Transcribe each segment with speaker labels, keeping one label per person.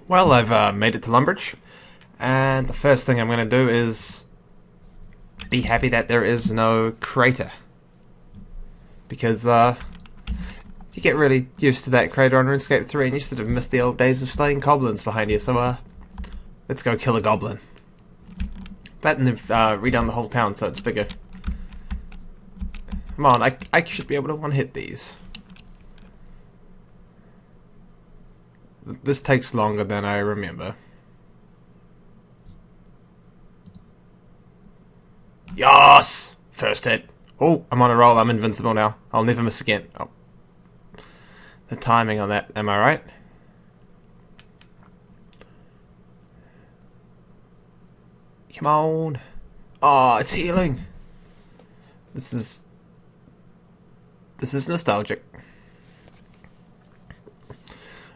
Speaker 1: Well, I've made it to Lumbridge, and the first thing I'm going to do is be happy that there is no crater. Because you get really used to that crater on RuneScape 3 and you sort of miss the old days of slaying goblins behind you, so let's go kill a goblin. That and they've redone the whole town so it's bigger. Come on, I should be able to one-hit these. This takes longer than I remember. Yes! First hit. Oh, I'm on a roll. I'm invincible now. I'll never miss again. Oh. The timing on that, am I right? Come on. Oh, it's healing. This is nostalgic.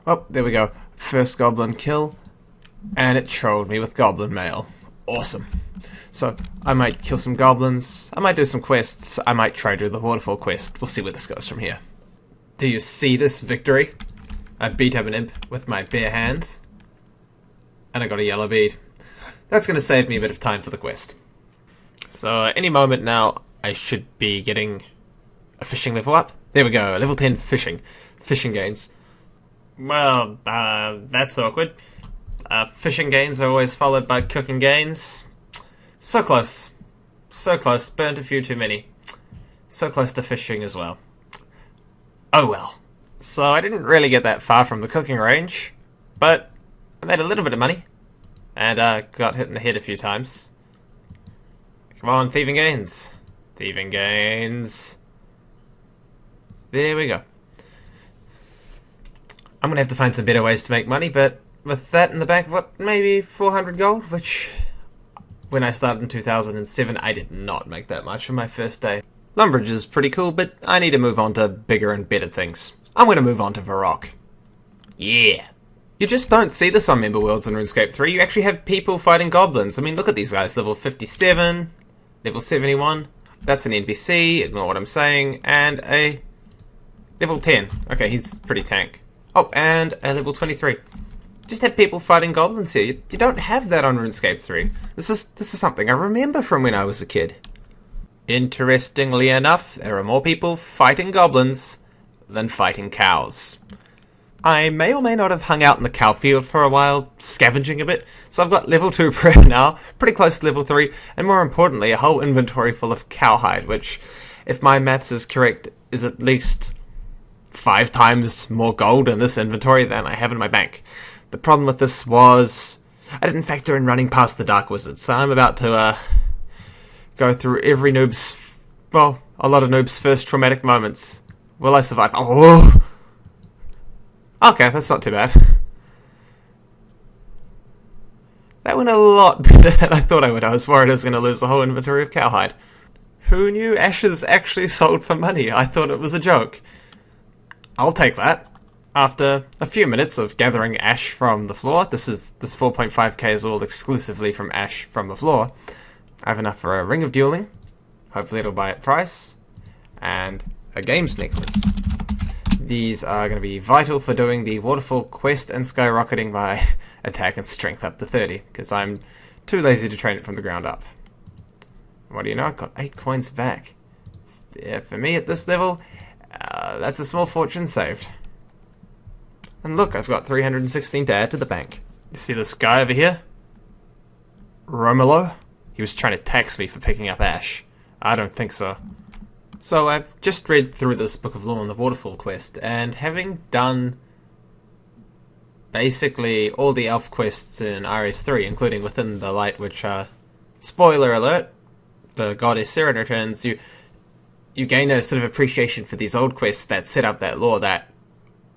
Speaker 1: Oh, there we go. First goblin kill. And it trolled me with goblin mail. Awesome. So, I might kill some goblins, I might do some quests, I might try to do the waterfall quest. We'll see where this goes from here. Do you see this victory? I beat up an imp with my bare hands. And I got a yellow bead. That's going to save me a bit of time for the quest. So, any moment now, I should be getting a fishing level up. There we go, level 10 fishing. Fishing gains. Well, that's awkward. Fishing gains are always followed by cooking gains. So close. So close. Burnt a few too many. So close to fishing as well. Oh well. So I didn't really get that far from the cooking range, but I made a little bit of money. And got hit in the head a few times. Come on, thieving gains. Thieving gains. There we go. I'm going to have to find some better ways to make money, but with that in the bank, what, maybe 400 gold? Which, when I started in 2007, I did not make that much on my first day. Lumbridge is pretty cool, but I need to move on to bigger and better things. I'm going to move on to Varrock. Yeah. You just don't see this on member worlds in RuneScape 3. You actually have people fighting goblins. I mean, look at these guys. Level 57, level 71. That's an NPC, ignore what I'm saying, and a level 10. Okay, he's pretty tank. Oh, and a level 23. Just have people fighting goblins here. You don't have that on RuneScape 3. This is something I remember from when I was a kid. Interestingly enough, there are more people fighting goblins than fighting cows. I may or may not have hung out in the cow field for a while, scavenging a bit, so I've got level 2 prayer now, pretty close to level 3, and more importantly, a whole inventory full of cowhide, which, if my maths is correct, is at least 5 times more gold in this inventory than I have in my bank. The problem with this was I didn't factor in running past the Dark Wizard, so I'm about to go through every noob's, well, a lot of noob's first traumatic moments. Will I survive? Oh! Okay, that's not too bad. That went a lot better than I thought I would. I was worried I was going to lose the whole inventory of cowhide. Who knew ashes actually sold for money? I thought it was a joke. I'll take that. After a few minutes of gathering ash from the floor, this 4.5k is all exclusively from ash from the floor. I have enough for a ring of dueling, hopefully it'll buy at price, and a games necklace. These are going to be vital for doing the waterfall quest and skyrocketing my attack and strength up to 30, because I'm too lazy to train it from the ground up. What do you know, I've got 8 coins back. Yeah, for me at this level, that's a small fortune saved. And look, I've got 316 to add to the bank. You see this guy over here? Romolo? He was trying to tax me for picking up ash. I don't think so. So I've just read through this Book of Law and the Waterfall quest, and having done basically all the elf quests in RS3, including Within the Light, which spoiler alert, the goddess Seren returns, you gain a sort of appreciation for these old quests that set up that lore that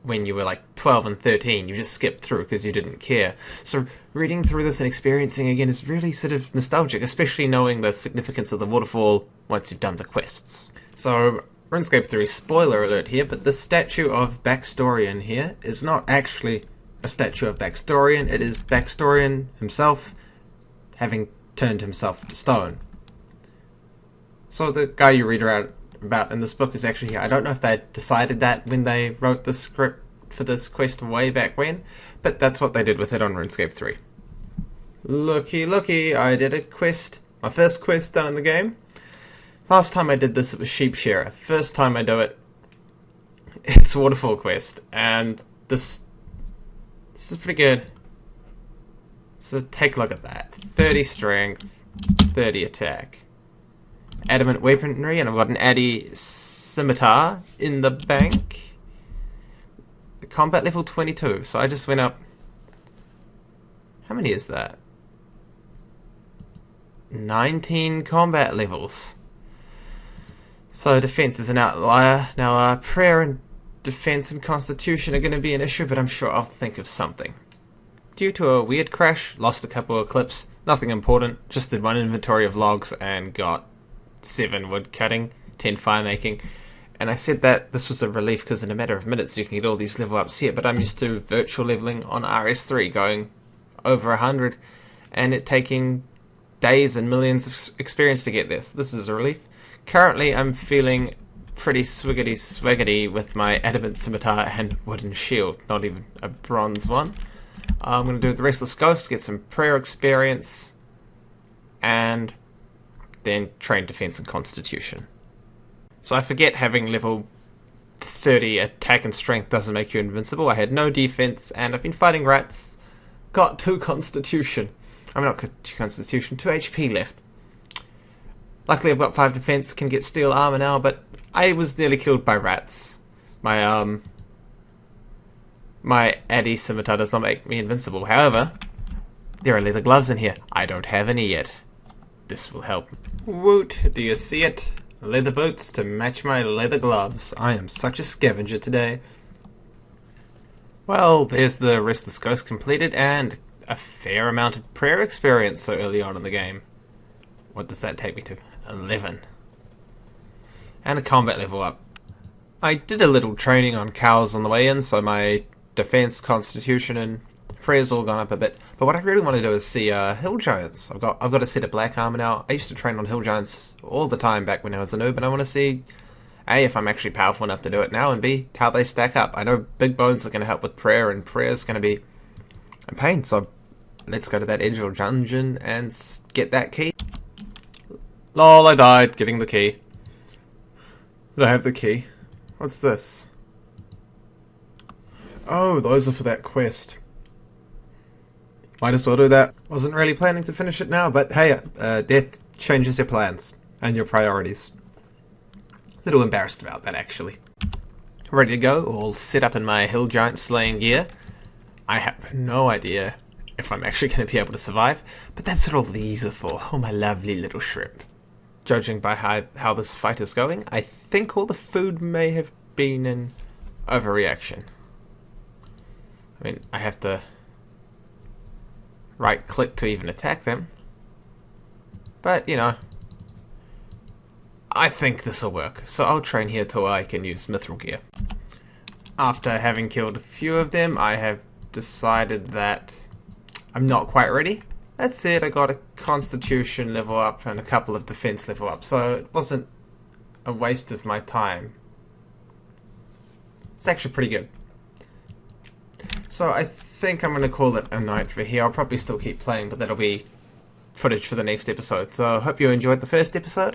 Speaker 1: when you were like 12 and 13 you just skipped through because you didn't care. So reading through this and experiencing again is really sort of nostalgic, especially knowing the significance of the waterfall once you've done the quests. So RuneScape 3 spoiler alert here, but the statue of Backstorian here is not actually a statue of Backstorian, it is Backstorian himself having turned himself to stone. So the guy you read about in this book is actually here. I don't know if they decided that when they wrote the script for this quest way back when, but that's what they did with it on RuneScape 3. Looky, I did a quest, my first quest done in the game. Last time I did this, it was Sheep Shearer. First time I do it, it's Waterfall quest, and this is pretty good. So take a look at that. 30 strength, 30 attack. Adamant weaponry, and I've got an Addy scimitar in the bank. Combat level 22, so I just went up. How many is that? 19 combat levels. So defense is an outlier. Now prayer and defense and constitution are going to be an issue, but I'm sure I'll think of something. Due to a weird crash, lost a couple of clips. Nothing important, just did one inventory of logs and got 7 wood cutting, 10 fire making. And I said that this was a relief because in a matter of minutes you can get all these level ups here, but I'm used to virtual leveling on RS3 going over 100 and it taking days and millions of experience to get this. This is a relief. Currently I'm feeling pretty swiggity with my adamant scimitar and wooden shield, not even a bronze one. I'm going to do the Restless Ghost, get some prayer experience, and then train defense and constitution. So I forget having level 30 attack and strength doesn't make you invincible. I had no defense, and I've been fighting rats. Got 2 constitution. I'm not 2 constitution, 2 HP left. Luckily I've got 5 defense, can get steel armor now, but I was nearly killed by rats. My Addy scimitar does not make me invincible. However, there are leather gloves in here. I don't have any yet. This will help. Woot, do you see it? Leather boots to match my leather gloves. I am such a scavenger today. Well, there's the Restless Ghost completed and a fair amount of prayer experience so early on in the game. What does that take me to? 11. And a combat level up. I did a little training on cows on the way in, so my defense, constitution, and prayer's all gone up a bit. But what I really want to do is see hill giants. I've got a set of black armor now. I used to train on hill giants all the time back when I was a noob, and I want to see A, if I'm actually powerful enough to do it now, and B, how they stack up. I know big bones are going to help with prayer, and prayer's going to be a pain, so let's go to that edge of dungeon and get that key. Lol, I died getting the key. Did I have the key? What's this? Oh, those are for that quest. Might as well do that. Wasn't really planning to finish it now, but hey, death changes your plans and your priorities. A little embarrassed about that, actually. Ready to go, all set up in my hill giant slaying gear. I have no idea if I'm actually going to be able to survive, but that's what all these are for. Oh, my lovely little shrimp. Judging by how this fight is going, I think all the food may have been an overreaction. I mean, I have to right-click to even attack them. But, you know, I think this will work. So I'll train here till I can use mithril gear. After having killed a few of them, I have decided that I'm not quite ready. That's it, I got a constitution level up and a couple of defense level up, so it wasn't a waste of my time. It's actually pretty good. So I think I'm going to call it a night for here. I'll probably still keep playing, but that'll be footage for the next episode. So I hope you enjoyed the first episode,